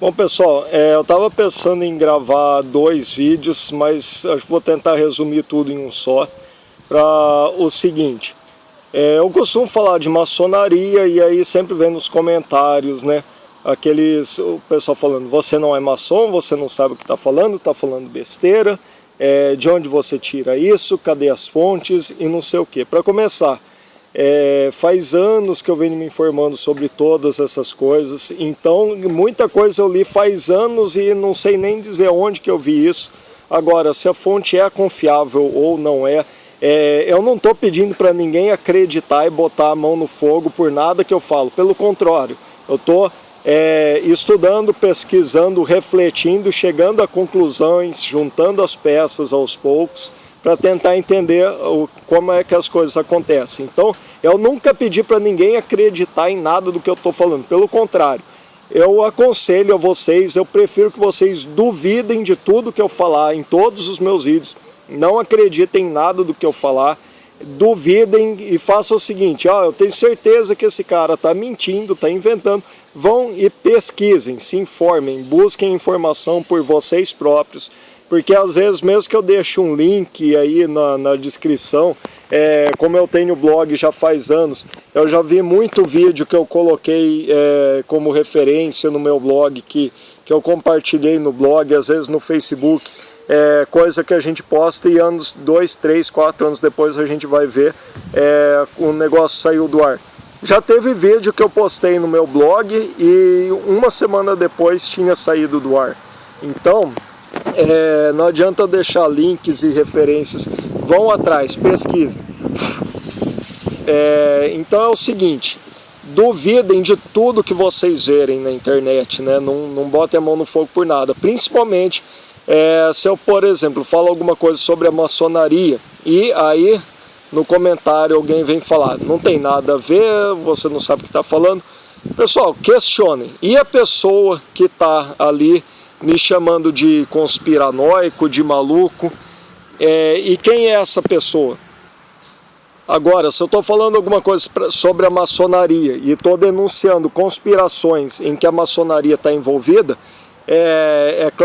Bom, pessoal, eu estava pensando em gravar 2 vídeos, mas acho que vou tentar resumir tudo em um só. Para o seguinte, eu costumo falar de maçonaria e aí sempre vem nos comentários, né? O pessoal falando, você não é maçom, você não sabe o que está falando besteira, de onde você tira isso, cadê as fontes e não sei o que. Para começar, faz anos que eu venho me informando sobre todas essas coisas, então muita coisa eu li faz anos e não sei nem dizer onde que eu vi isso. Agora, se a fonte é confiável ou não é, eu não estou pedindo para ninguém acreditar e botar a mão no fogo por nada que eu falo, pelo contrário, eu estou estudando, pesquisando, refletindo, chegando a conclusões, juntando as peças aos poucos, para tentar entender como é que as coisas acontecem. Então, eu nunca pedi para ninguém acreditar em nada do que eu estou falando, pelo contrário, eu aconselho a vocês, eu prefiro que vocês duvidem de tudo que eu falar em todos os meus vídeos, não acreditem em nada do que eu falar, duvidem e façam o seguinte, eu tenho certeza que esse cara está mentindo, está inventando, vão e pesquisem, se informem, busquem informação por vocês próprios, porque às vezes mesmo que eu deixe um link aí na descrição, como eu tenho blog já faz anos, eu já vi muito vídeo que eu coloquei como referência no meu blog, que eu compartilhei no blog, às vezes no Facebook, coisa que a gente posta e 2, 3, 4 anos depois a gente vai ver o negócio saiu do ar. Já teve vídeo que eu postei no meu blog e uma semana depois tinha saído do ar. Então, não adianta deixar links e referências, vão atrás, pesquisem. Então é o seguinte, duvidem de tudo que vocês verem na internet, né? Não botem a mão no fogo por nada, principalmente se eu, por exemplo, falo alguma coisa sobre a maçonaria e aí no comentário alguém vem falar, não tem nada a ver, você não sabe o que está falando. Pessoal, questionem. E a pessoa que está ali me chamando de conspiranoico, de maluco, e quem é essa pessoa? Agora, se eu estou falando alguma coisa sobre a maçonaria e estou denunciando conspirações em que a maçonaria está envolvida,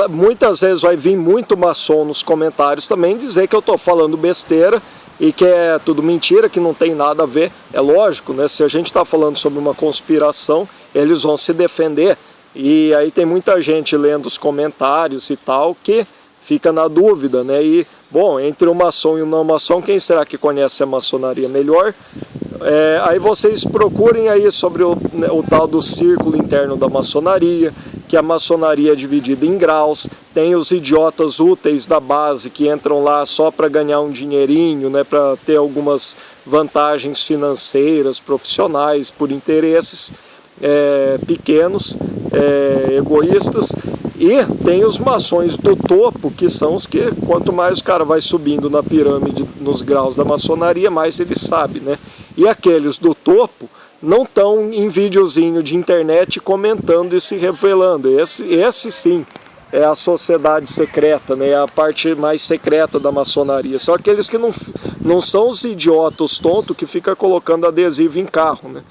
muitas vezes vai vir muito maçom nos comentários também dizer que eu estou falando besteira e que é tudo mentira, que não tem nada a ver. É lógico, né? Se a gente está falando sobre uma conspiração, eles vão se defender. E aí tem muita gente lendo os comentários e tal, que fica na dúvida, né? E, bom, entre o maçom e o não maçom, quem será que conhece a maçonaria melhor? Aí vocês procurem aí sobre o tal do círculo interno da maçonaria, que a maçonaria é dividida em graus, tem os idiotas úteis da base que entram lá só para ganhar um dinheirinho, né, para ter algumas vantagens financeiras, profissionais, por interesses pequenos, egoístas, e tem os maçons do topo, que são os que, quanto mais o cara vai subindo na pirâmide, nos graus da maçonaria, mais ele sabe, né? E aqueles do topo não estão em videozinho de internet comentando e se revelando. Esse sim é a sociedade secreta, né? É a parte mais secreta da maçonaria. São aqueles que não são os idiotas tontos que ficam colocando adesivo em carro, né?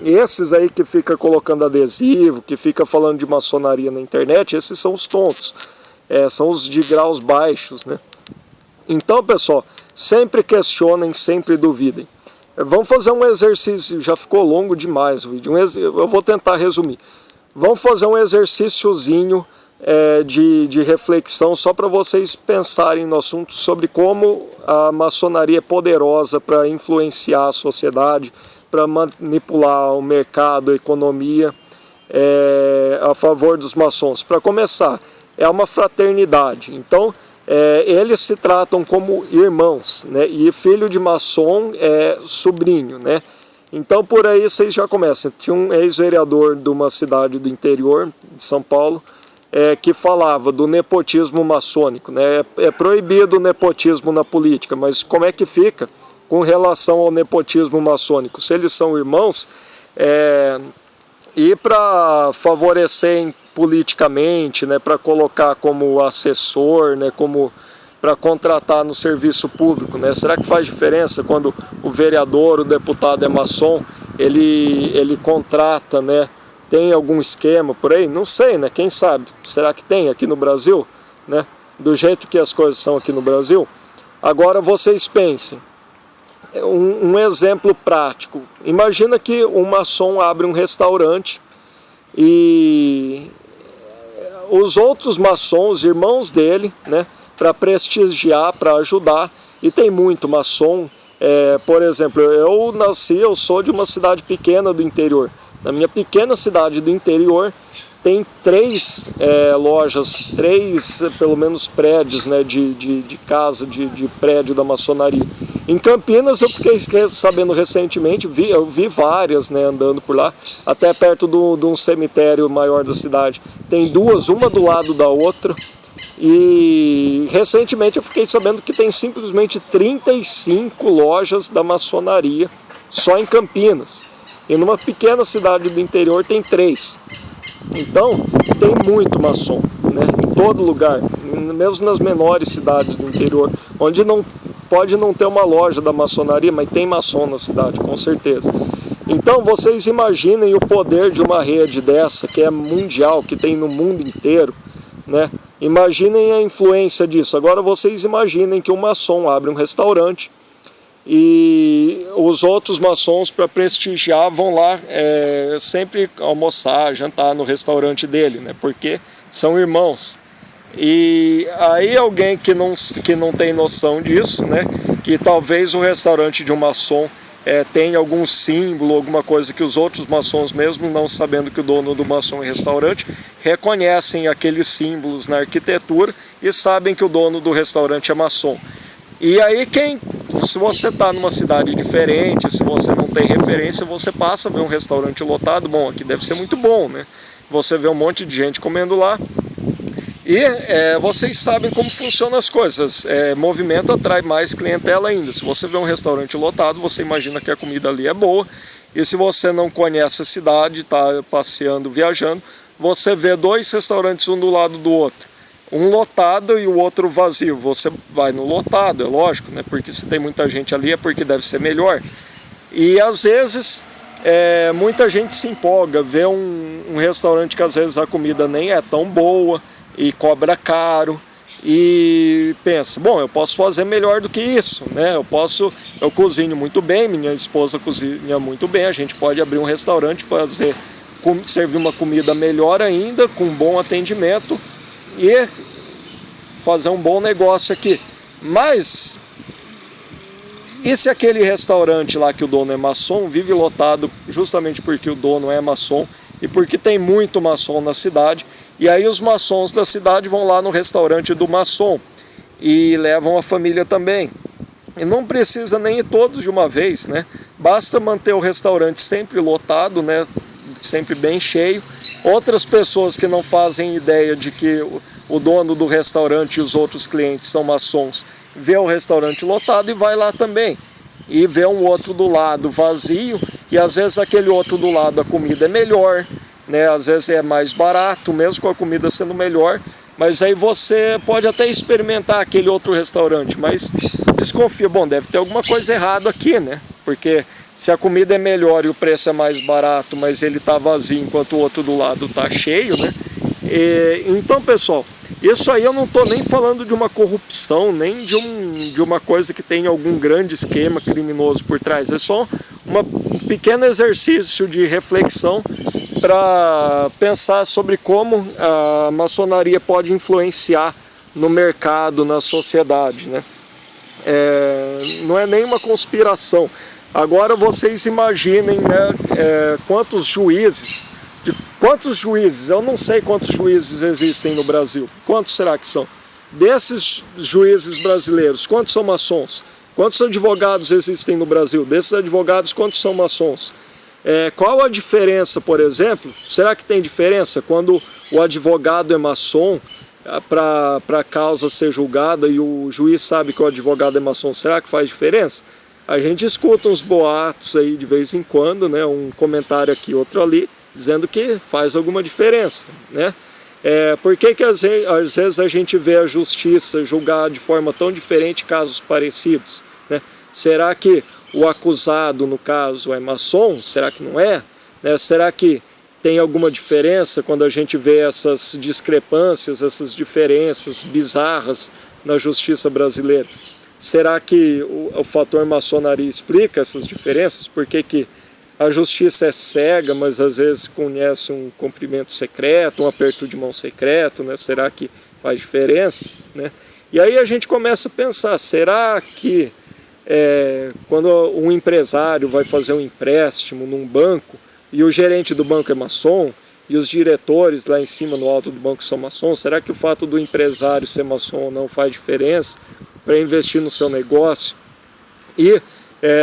Esses aí que fica colocando adesivo, que fica falando de maçonaria na internet, esses são os tontos, são os de graus baixos, né? Então, pessoal, sempre questionem, sempre duvidem. Vamos fazer um exercício, já ficou longo demais o vídeo, eu vou tentar resumir. Vamos fazer um exercíciozinho de reflexão, só para vocês pensarem no assunto sobre como a maçonaria é poderosa para influenciar a sociedade, para manipular o mercado, a economia, a favor dos maçons. Para começar, é uma fraternidade, então eles se tratam como irmãos, né? E filho de maçom é sobrinho, né? Então por aí vocês já começam. Tinha um ex-vereador de uma cidade do interior de São Paulo que falava do nepotismo maçônico, né? É proibido o nepotismo na política, mas como é que fica com relação ao nepotismo maçônico? Se eles são irmãos, e para favorecer politicamente, né, para colocar como assessor, né, como para contratar no serviço público, né? Será que faz diferença quando o vereador, o deputado é maçom, ele contrata, né, Tem algum esquema por aí? Não sei, né? Quem sabe? Será que tem aqui no Brasil, né? Do jeito que as coisas são aqui no Brasil? Agora vocês pensem, um exemplo prático. Imagina que um maçom abre um restaurante e os outros maçons, irmãos dele, né? Para prestigiar, para ajudar, e tem muito maçom. Por exemplo, eu sou de uma cidade pequena do interior. Na minha pequena cidade do interior tem 3 lojas, 3 pelo menos prédios, né, de casa, de prédio da maçonaria. Em Campinas eu fiquei sabendo recentemente, eu vi várias, né, andando por lá, até perto de um cemitério maior da cidade. Tem 2, uma do lado da outra. E recentemente eu fiquei sabendo que tem simplesmente 35 lojas da maçonaria só em Campinas. E numa pequena cidade do interior tem 3. Então tem muito maçom, né? Em todo lugar, mesmo nas menores cidades do interior, onde não pode não ter uma loja da maçonaria, mas tem maçom na cidade, com certeza. Então vocês imaginem o poder de uma rede dessa, que é mundial, que tem no mundo inteiro, né? Imaginem a influência disso. Agora vocês imaginem que um maçom abre um restaurante e os outros maçons, para prestigiar, vão lá sempre almoçar, jantar no restaurante dele, né? Porque são irmãos. E aí alguém que não tem noção disso, né? Que talvez o restaurante de um maçom tem algum símbolo, alguma coisa que os outros maçons, mesmo não sabendo que o dono do maçom é restaurante, reconhecem aqueles símbolos na arquitetura e sabem que o dono do restaurante é maçom. E aí se você está numa cidade diferente, se você não tem referência, você passa a ver um restaurante lotado, bom, aqui deve ser muito bom, né? Você vê um monte de gente comendo lá. E vocês sabem como funcionam as coisas, movimento atrai mais clientela ainda. Se você vê um restaurante lotado, você imagina que a comida ali é boa. E se você não conhece a cidade, está passeando, viajando, você vê 2 restaurantes um do lado do outro. Um lotado e o outro vazio. Você vai no lotado, é lógico, né? Porque se tem muita gente ali é porque deve ser melhor. E às vezes muita gente se empolga, vê um restaurante que às vezes a comida nem é tão boa e cobra caro e pensa, bom, eu posso fazer melhor do que isso, né? Eu cozinho muito bem, minha esposa cozinha muito bem, a gente pode abrir um restaurante, servir uma comida melhor ainda, com bom atendimento e fazer um bom negócio aqui. Mas e se aquele restaurante lá que o dono é maçom vive lotado justamente porque o dono é maçom e porque tem muito maçom na cidade, e aí os maçons da cidade vão lá no restaurante do maçom e levam a família também. E não precisa nem ir todos de uma vez, né? Basta manter o restaurante sempre lotado, né? Sempre bem cheio. Outras pessoas que não fazem ideia de que o dono do restaurante e os outros clientes são maçons, vê o restaurante lotado e vai lá também. E vê um outro do lado vazio, e às vezes aquele outro do lado a comida é melhor, né? Às vezes é mais barato, mesmo com a comida sendo melhor, mas aí você pode até experimentar aquele outro restaurante, mas desconfia, bom, deve ter alguma coisa errada aqui, né? Porque se a comida é melhor e o preço é mais barato, mas ele está vazio enquanto o outro do lado está cheio, né? Então, pessoal, isso aí eu não estou nem falando de uma corrupção, nem de uma coisa que tem algum grande esquema criminoso por trás. É só um pequeno exercício de reflexão para pensar sobre como a maçonaria pode influenciar no mercado, na sociedade, né? Não é nenhuma conspiração. Agora vocês imaginem, né, quantos juízes, eu não sei quantos juízes existem no Brasil. Quantos será que são? Desses juízes brasileiros, quantos são maçons? Quantos advogados existem no Brasil? Desses advogados, quantos são maçons? Qual a diferença, por exemplo? Será que tem diferença quando o advogado é maçom para a causa ser julgada e o juiz sabe que o advogado é maçom? Será que faz diferença? A gente escuta uns boatos aí de vez em quando, né? Um comentário aqui, outro ali, dizendo que faz alguma diferença, né? Por que às vezes a gente vê a justiça julgar de forma tão diferente casos parecidos, né? Será que o acusado, no caso, é maçom? Será que não é? Será que tem alguma diferença quando a gente vê essas discrepâncias, essas diferenças bizarras na justiça brasileira? Será que o fator maçonaria explica essas diferenças? Por que a justiça é cega, mas às vezes conhece um cumprimento secreto, um aperto de mão secreto, né? Será que faz diferença, né? E aí a gente começa a pensar, será que quando um empresário vai fazer um empréstimo num banco e o gerente do banco é maçom e os diretores lá em cima no alto do banco são maçons, será que o fato do empresário ser maçom ou não faz diferença para investir no seu negócio? E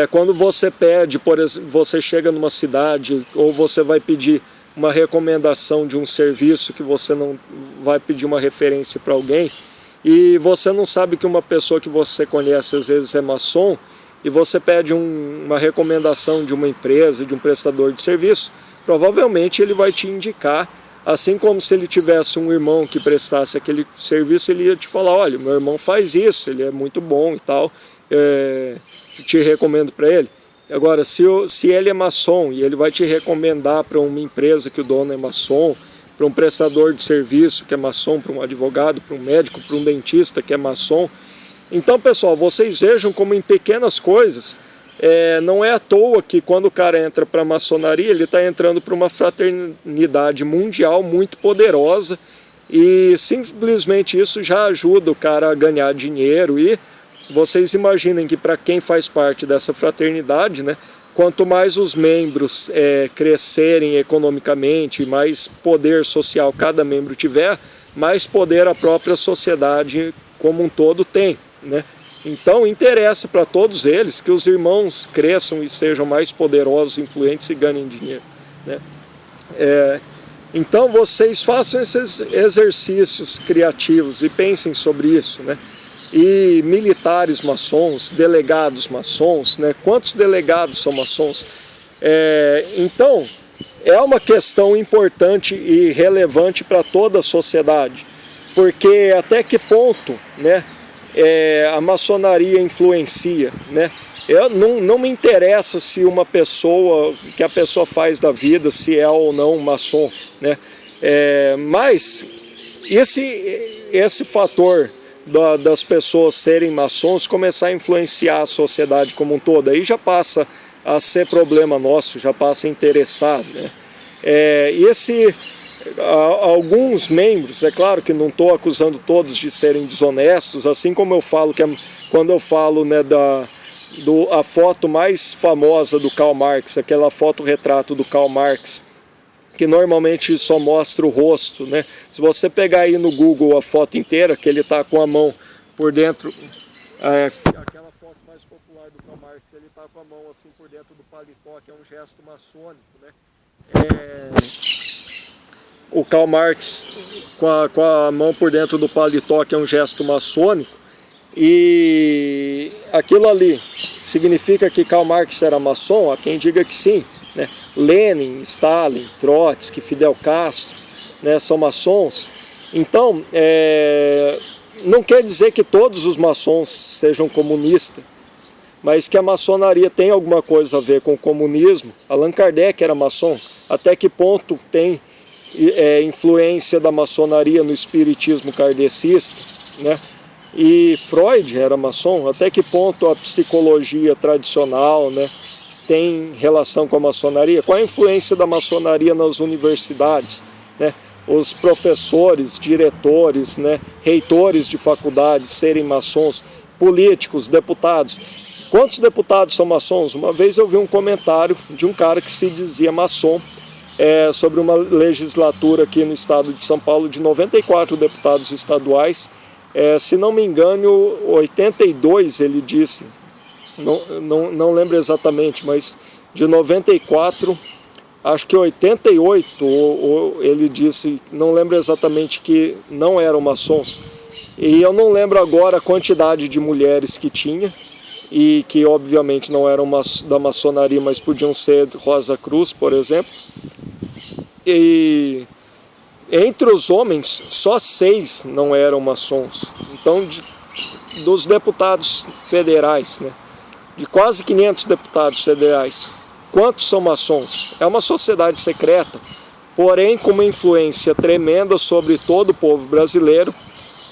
quando você pede, por exemplo, você chega numa cidade ou você vai pedir uma recomendação de um serviço que você não vai pedir uma referência para alguém e você não sabe que uma pessoa que você conhece às vezes é maçom e você pede uma recomendação de uma empresa, de um prestador de serviço, provavelmente ele vai te indicar, assim como se ele tivesse um irmão que prestasse aquele serviço, ele ia te falar, olha, meu irmão faz isso, ele é muito bom e tal, te recomendo para ele. Agora, se ele é maçom e ele vai te recomendar para uma empresa que o dono é maçom, para um prestador de serviço que é maçom, para um advogado, para um médico, para um dentista que é maçom. Então, pessoal, vocês vejam como em pequenas coisas, não é à toa que quando o cara entra para a maçonaria, ele está entrando para uma fraternidade mundial muito poderosa e simplesmente isso já ajuda o cara a ganhar dinheiro. E vocês imaginem que para quem faz parte dessa fraternidade, né, quanto mais os membros crescerem economicamente, mais poder social cada membro tiver, mais poder a própria sociedade como um todo tem, né? Então interessa para todos eles que os irmãos cresçam e sejam mais poderosos, influentes e ganhem dinheiro, né? Então vocês façam esses exercícios criativos e pensem sobre isso, né? E militares maçons, delegados maçons, né? Quantos delegados são maçons? Então, é uma questão importante e relevante para toda a sociedade, porque até que ponto, né, a maçonaria influencia, né? Não me interessa se uma pessoa, que a pessoa faz da vida, se é ou não maçom, né? Mas esse fator das pessoas serem maçons começar a influenciar a sociedade como um todo, aí já passa a ser problema nosso, já passa a interessar, né? Alguns membros, é claro que não estou acusando todos de serem desonestos, assim como eu falo quando eu falo, né, a foto mais famosa do Karl Marx, aquela foto-retrato do Karl Marx, que normalmente só mostra o rosto, né? Se você pegar aí no Google a foto inteira, que ele está com a mão por dentro, aquela foto mais popular do Karl Marx, ele está com a mão assim por dentro do paletó, que é um gesto maçônico, né? O Karl Marx com a mão por dentro do paletó, que é um gesto maçônico, e aquilo ali significa que Karl Marx era maçom? Há quem diga que sim, né? Lenin, Stalin, Trotsky, Fidel Castro, né, são maçons. Então, não quer dizer que todos os maçons sejam comunistas, mas que a maçonaria tem alguma coisa a ver com o comunismo. Allan Kardec era maçom. Até que ponto tem influência da maçonaria no espiritismo kardecista, né? E Freud era maçom. Até que ponto a psicologia tradicional, né, tem relação com a maçonaria? Qual a influência da maçonaria nas universidades, né? Os professores, diretores, né, reitores de faculdades serem maçons, políticos, deputados. Quantos deputados são maçons? Uma vez eu vi um comentário de um cara que se dizia maçom sobre uma legislatura aqui no estado de São Paulo de 94 deputados estaduais. Se não me engano, 82 ele disse, não lembro exatamente, mas de 94, acho que 88, ou ele disse, não lembro exatamente, que não eram maçons. E eu não lembro agora a quantidade de mulheres que tinha, e que obviamente não eram da maçonaria, mas podiam ser Rosa Cruz, por exemplo. E entre os homens, só 6 não eram maçons. Então, dos deputados federais, né, de quase 500 deputados federais, quantos são maçons? É uma sociedade secreta. porém com uma influência tremenda sobre todo o povo brasileiro,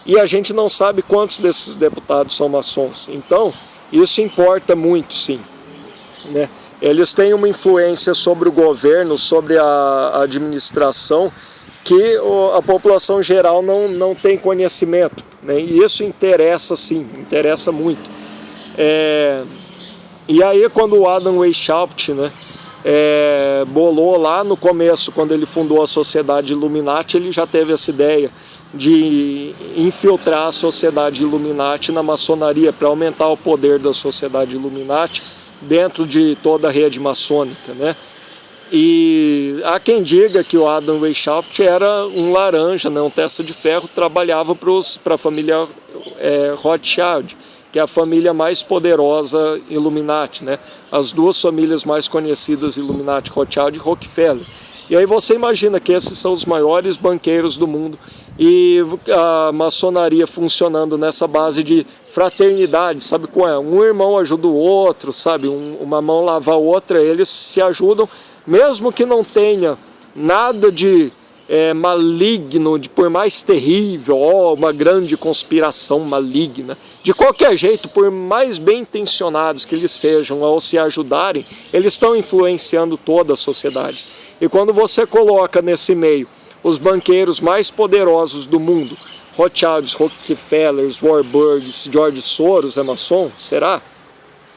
e a gente não sabe quantos desses deputados são maçons. Então, isso importa muito, sim, né? Eles têm uma influência sobre o governo, sobre a administração, que a população geral não tem conhecimento, né? E isso interessa, sim, interessa muito. E aí, quando o Adam Weishaupt, né, bolou lá no começo, quando ele fundou a Sociedade Illuminati, ele já teve essa ideia de infiltrar a Sociedade Illuminati na maçonaria para aumentar o poder da Sociedade Illuminati dentro de toda a rede maçônica, né? E há quem diga que o Adam Weishaupt era um laranja, né, um testa de ferro, trabalhava para a família Rothschild, que é a família mais poderosa Illuminati, né? As duas famílias mais conhecidas Illuminati, Rothschild e Rockefeller. E aí você imagina que esses são os maiores banqueiros do mundo, e a maçonaria funcionando nessa base de fraternidade, sabe qual é? Um irmão ajuda o outro, sabe? Uma mão lava a outra, eles se ajudam, mesmo que não tenha nada de maligno, por mais terrível, uma grande conspiração maligna. De qualquer jeito, por mais bem intencionados que eles sejam ao se ajudarem, eles estão influenciando toda a sociedade. E quando você coloca nesse meio os banqueiros mais poderosos do mundo, Rothschilds, Rockefellers, Warburgs, George Soros é maçom? Será?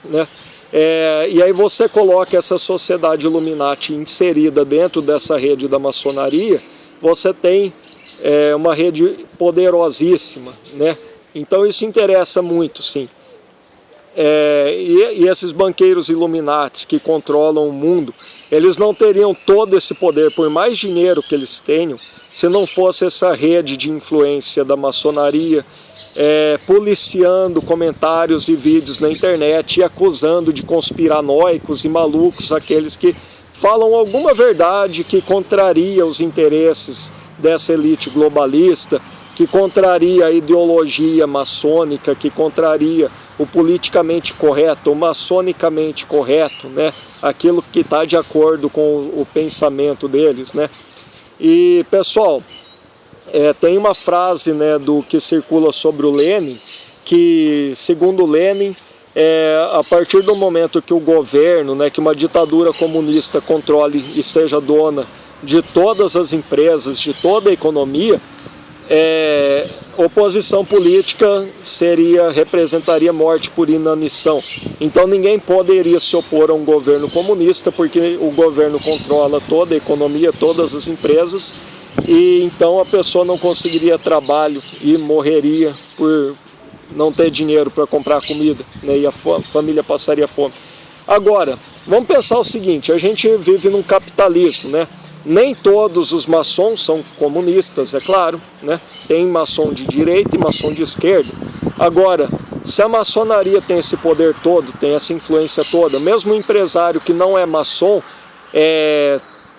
Né? E aí você coloca essa sociedade Illuminati inserida dentro dessa rede da maçonaria, você tem uma rede poderosíssima, né? Então isso interessa muito, sim. E esses banqueiros Illuminati que controlam o mundo, eles não teriam todo esse poder, por mais dinheiro que eles tenham, se não fosse essa rede de influência da maçonaria, policiando comentários e vídeos na internet e acusando de conspiranoicos e malucos aqueles que falam alguma verdade que contraria os interesses dessa elite globalista, que contraria a ideologia maçônica, que contraria o politicamente correto, o maçonicamente correto, né? Aquilo que está de acordo com o pensamento deles, né? E, pessoal, tem uma frase, né, do que circula sobre o Lenin, que, segundo Lenin, a partir do momento que o governo, né, que uma ditadura comunista controle e seja dona de todas as empresas, de toda a economia, oposição política representaria morte por inanição. Então ninguém poderia se opor a um governo comunista, porque o governo controla toda a economia, todas as empresas, e então a pessoa não conseguiria trabalho e morreria por não ter dinheiro para comprar comida, né, e a família passaria fome. Agora, vamos pensar o seguinte, a gente vive num capitalismo, né? Nem todos os maçons são comunistas, é claro, né? Tem maçom de direita e maçom de esquerda. Agora, se a maçonaria tem esse poder todo, tem essa influência toda, mesmo o empresário que não é maçom,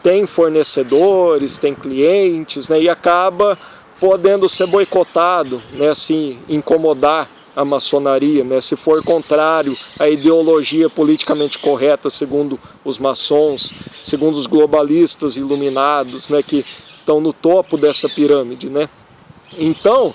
tem fornecedores, tem clientes, né? E acaba podendo ser boicotado, né? Assim, incomodar a maçonaria, né? Se for contrário à ideologia politicamente correta, segundo os maçons, segundo os globalistas iluminados, né? Que estão no topo dessa pirâmide, né? Então,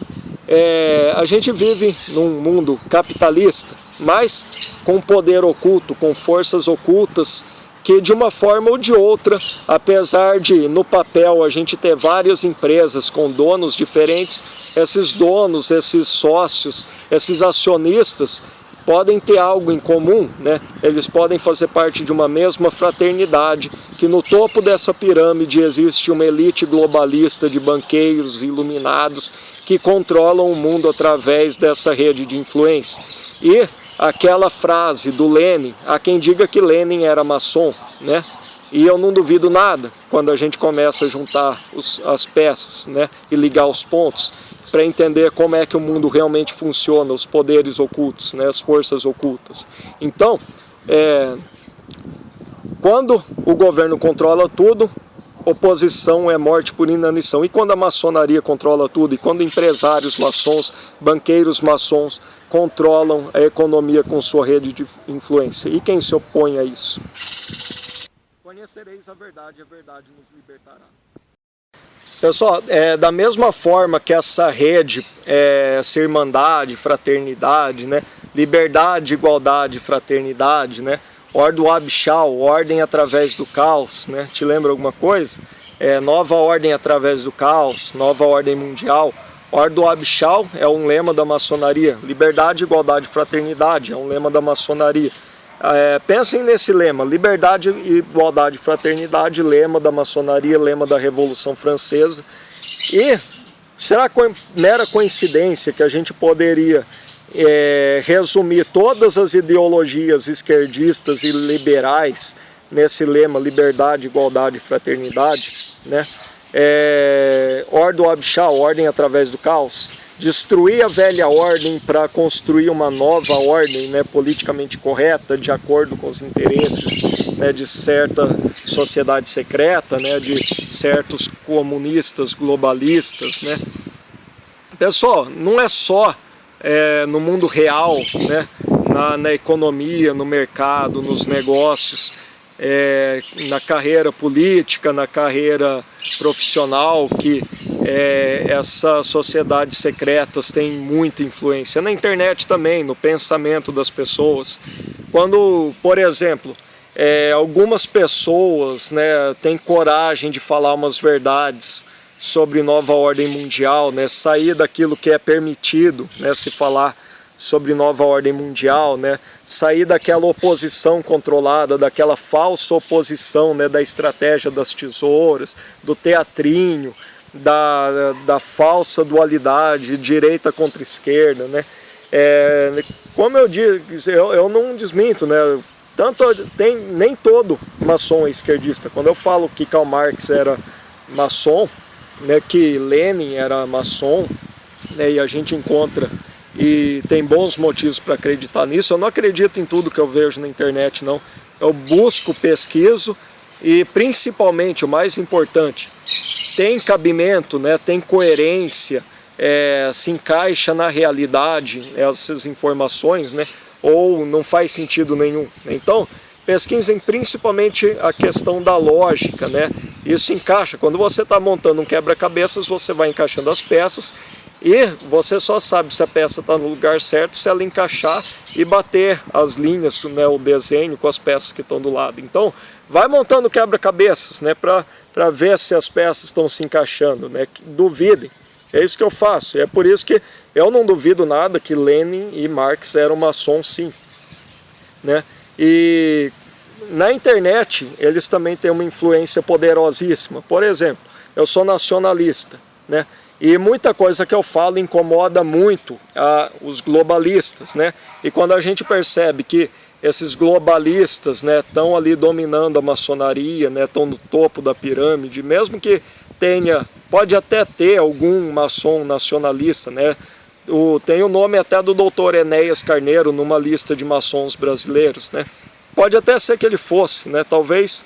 a gente vive num mundo capitalista, mas com poder oculto, com forças ocultas, que de uma forma ou de outra, apesar de no papel a gente ter várias empresas com donos diferentes, esses donos, esses sócios, esses acionistas podem ter algo em comum, né? Eles podem fazer parte de uma mesma fraternidade, que no topo dessa pirâmide existe uma elite globalista de banqueiros iluminados que controlam o mundo através dessa rede de influência. E aquela frase do Lenin, há quem diga que Lenin era maçom, né? E eu não duvido nada quando a gente começa a juntar as peças, né? E ligar os pontos para entender como é que o mundo realmente funciona, os poderes ocultos, né? As forças ocultas. Então, quando o governo controla tudo, oposição é morte por inanição. E quando a maçonaria controla tudo, e quando empresários maçons, banqueiros maçons controlam a economia com sua rede de influência? E quem se opõe a isso? Conhecereis a verdade nos libertará. Pessoal, da mesma forma que essa rede, essa irmandade, fraternidade, né? Liberdade, igualdade, fraternidade, né? Ordo ab chao, ordem através do caos, né? Te lembra alguma coisa? Nova ordem através do caos, nova ordem mundial. Ordo ab chao é um lema da maçonaria. Liberdade, igualdade, fraternidade é um lema da maçonaria. Pensem nesse lema, liberdade, igualdade, fraternidade, lema da maçonaria, lema da Revolução Francesa. E será mera coincidência que a gente poderia resumir todas as ideologias esquerdistas e liberais nesse lema liberdade, igualdade e fraternidade, né? Ordo ab chao, ordem através do caos. Destruir a velha ordem para construir uma nova ordem, né, politicamente correta, de acordo com os interesses, né, de certa sociedade secreta, né, de certos comunistas globalistas, né. Pessoal, não é só no mundo real, né, na economia, no mercado, nos negócios, na carreira política, na carreira profissional, que essas sociedades secretas têm muita influência. Na internet também, no pensamento das pessoas. Quando, por exemplo, algumas pessoas, né, têm coragem de falar umas verdades sobre nova ordem mundial, né, sair daquilo que é permitido, né, se falar sobre nova ordem mundial, né, sair daquela oposição controlada, daquela falsa oposição, né, da estratégia das tesouras, do teatrinho, da falsa dualidade, direita contra esquerda, né. Como eu disse, eu não desminto, né, nem todo maçom é esquerdista. Quando eu falo que Karl Marx era maçom, né, que Lenin era maçom, né, e a gente encontra e tem bons motivos para acreditar nisso. Eu não acredito em tudo que eu vejo na internet, não. Eu busco, pesquiso e, principalmente, o mais importante, tem cabimento, né, tem coerência, se encaixa na realidade essas informações, né, ou não faz sentido nenhum. Então, pesquisem principalmente a questão da lógica, né? Isso encaixa. Quando você está montando um quebra-cabeças, você vai encaixando as peças e você só sabe se a peça está no lugar certo se ela encaixar e bater as linhas, né, o desenho com as peças que estão do lado. Então, vai montando quebra-cabeças, né, para ver se as peças estão se encaixando, né? Duvidem. É isso que eu faço. É por isso que eu não duvido nada que Lenin e Marx eram maçons, sim, né? E na internet eles também têm uma influência poderosíssima. Por exemplo, eu sou nacionalista, né? E muita coisa que eu falo incomoda muito os globalistas, né? E quando a gente percebe que esses globalistas, né, estão ali dominando a maçonaria, né, estão no topo da pirâmide, mesmo que pode até ter algum maçom nacionalista, né? Tem o nome até do doutor Enéas Carneiro numa lista de maçons brasileiros, né? Pode até ser que ele fosse, né? Talvez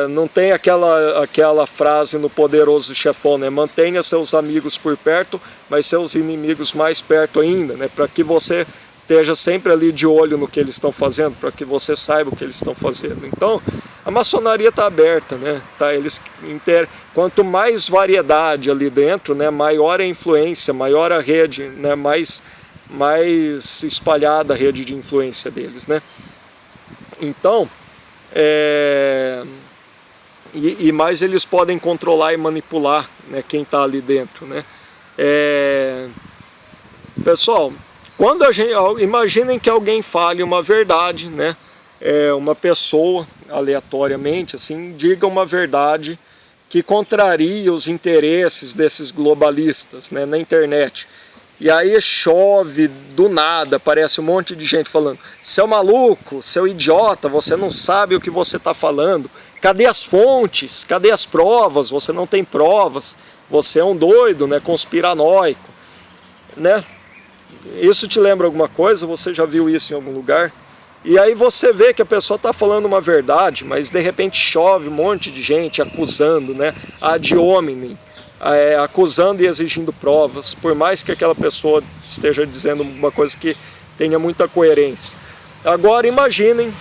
não tenha aquela frase no Poderoso Chefão, né? Mantenha seus amigos por perto, mas seus inimigos mais perto ainda, né? Para que você esteja sempre ali de olho no que eles estão fazendo, para que você saiba o que eles estão fazendo. Então, a maçonaria está aberta, né? Quanto mais variedade ali dentro, né, maior a influência, maior a rede, né, mais espalhada a rede de influência deles, né? Então, e mais eles podem controlar e manipular, né, quem está ali dentro, né? Pessoal, imaginem que alguém fale uma verdade, né? Uma pessoa, aleatoriamente, assim, diga uma verdade que contraria os interesses desses globalistas, né, na internet. E aí chove do nada, aparece um monte de gente falando: seu maluco, seu idiota, você não sabe o que você está falando. Cadê as fontes? Cadê as provas? Você não tem provas. Você é um doido, né, conspiranoico, né? Isso te lembra alguma coisa? Você já viu isso em algum lugar? E aí você vê que a pessoa está falando uma verdade, mas de repente chove um monte de gente acusando, né, ad hominem, acusando e exigindo provas, por mais que aquela pessoa esteja dizendo uma coisa que tenha muita coerência. Agora imaginem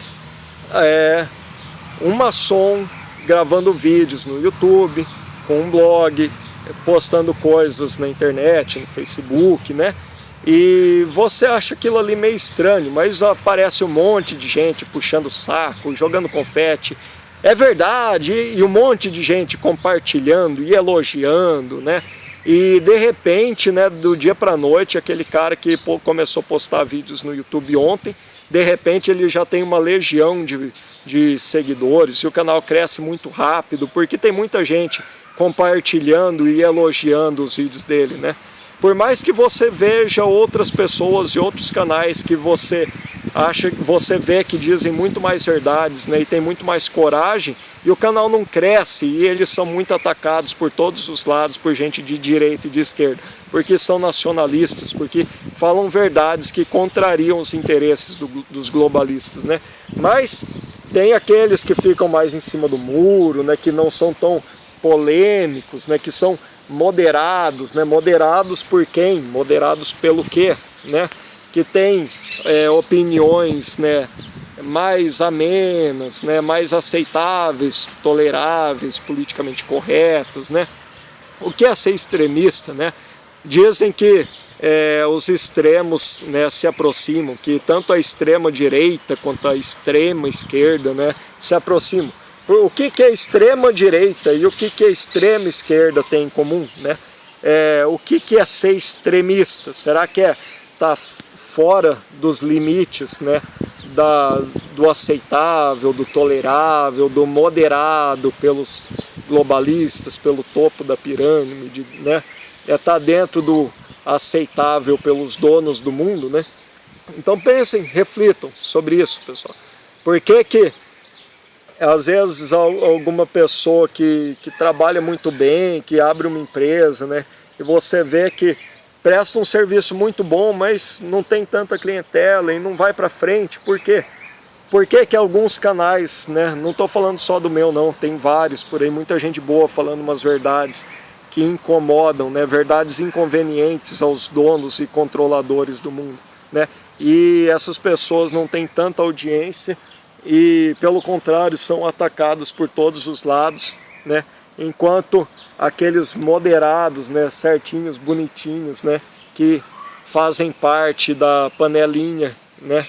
um maçom gravando vídeos no YouTube, com um blog, postando coisas na internet, no Facebook, né? E você acha aquilo ali meio estranho, mas aparece um monte de gente puxando o saco, jogando confete. É verdade, e um monte de gente compartilhando e elogiando, né? E de repente, né, do dia para a noite, aquele cara que começou a postar vídeos no YouTube ontem, de repente ele já tem uma legião de seguidores e o canal cresce muito rápido, porque tem muita gente compartilhando e elogiando os vídeos dele, né? Por mais que você veja outras pessoas e outros canais que você vê que dizem muito mais verdades, né, e tem muito mais coragem, e o canal não cresce, e eles são muito atacados por todos os lados, por gente de direita e de esquerda, porque são nacionalistas, porque falam verdades que contrariam os interesses dos globalistas, né? Mas tem aqueles que ficam mais em cima do muro, né, que não são tão polêmicos, né, que são moderados, né? Moderados por quem? Moderados pelo quê? Né? Que tem opiniões, né, mais amenas, né, mais aceitáveis, toleráveis, politicamente corretas, né? O que é ser extremista, né? Dizem que os extremos, né, se aproximam, que tanto a extrema direita quanto a extrema esquerda, né, se aproximam. O que é extrema direita e o que a extrema esquerda tem em comum, né? O que é ser extremista? Será que tá fora dos limites, né, do aceitável, do tolerável, do moderado pelos globalistas, pelo topo da pirâmide, né? Tá dentro do aceitável pelos donos do mundo, né? Então pensem, reflitam sobre isso, pessoal. Por que às vezes alguma pessoa que trabalha muito bem, que abre uma empresa, né, e você vê que presta um serviço muito bom, mas não tem tanta clientela e não vai para frente? Por quê? Por que alguns canais, né, não estou falando só do meu não, tem vários por aí, muita gente boa falando umas verdades que incomodam, né, verdades inconvenientes aos donos e controladores do mundo, né, e essas pessoas não têm tanta audiência e, pelo contrário, são atacados por todos os lados, né? Enquanto aqueles moderados, né, certinhos, bonitinhos, né, que fazem parte da panelinha, né,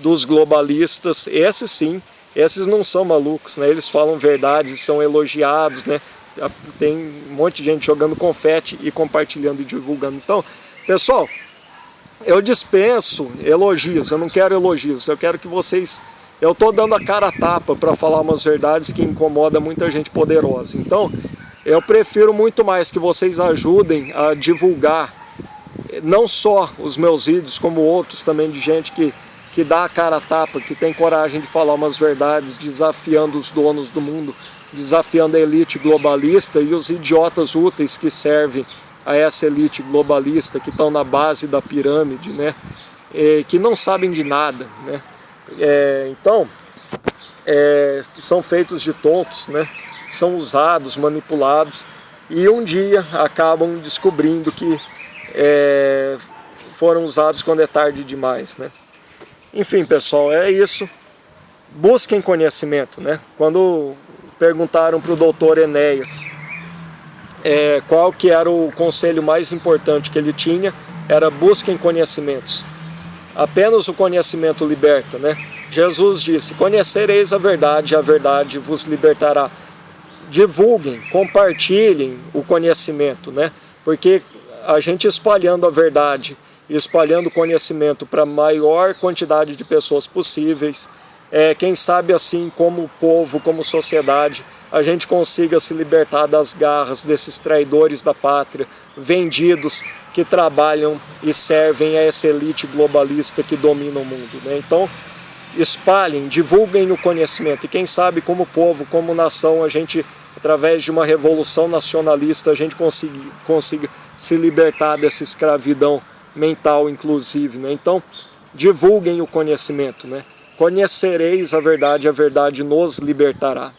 dos globalistas, esses sim, esses não são malucos, né? Eles falam verdades e são elogiados, né? Tem um monte de gente jogando confete e compartilhando e divulgando. Então, pessoal, eu dispenso elogios, eu não quero elogios, eu quero que vocês... Eu estou dando a cara a tapa para falar umas verdades que incomodam muita gente poderosa. Então, eu prefiro muito mais que vocês ajudem a divulgar, não só os meus vídeos, como outros também de gente que dá a cara a tapa, que tem coragem de falar umas verdades, desafiando os donos do mundo, desafiando a elite globalista e os idiotas úteis que servem a essa elite globalista, que estão na base da pirâmide, né? Que não sabem de nada, né? Então, que são feitos de tontos, né? São usados, manipulados, e um dia acabam descobrindo que foram usados quando é tarde demais, né? Enfim, pessoal, é isso. Busquem conhecimento, né? Quando perguntaram para o doutor Enéas qual que era o conselho mais importante que ele tinha, era busquem conhecimentos. Apenas o conhecimento liberta, né? Jesus disse, conhecereis a verdade vos libertará. Divulguem, compartilhem o conhecimento, né? Porque a gente espalhando a verdade, espalhando o conhecimento para a maior quantidade de pessoas possíveis, quem sabe assim, como povo, como sociedade, a gente consiga se libertar das garras desses traidores da pátria, vendidos, que trabalham e servem a essa elite globalista que domina o mundo, né? Então, espalhem, divulguem o conhecimento, e quem sabe como povo, como nação, a gente, através de uma revolução nacionalista, a gente consiga se libertar dessa escravidão mental, inclusive, né? Então, divulguem o conhecimento, né? Conhecereis a verdade nos libertará.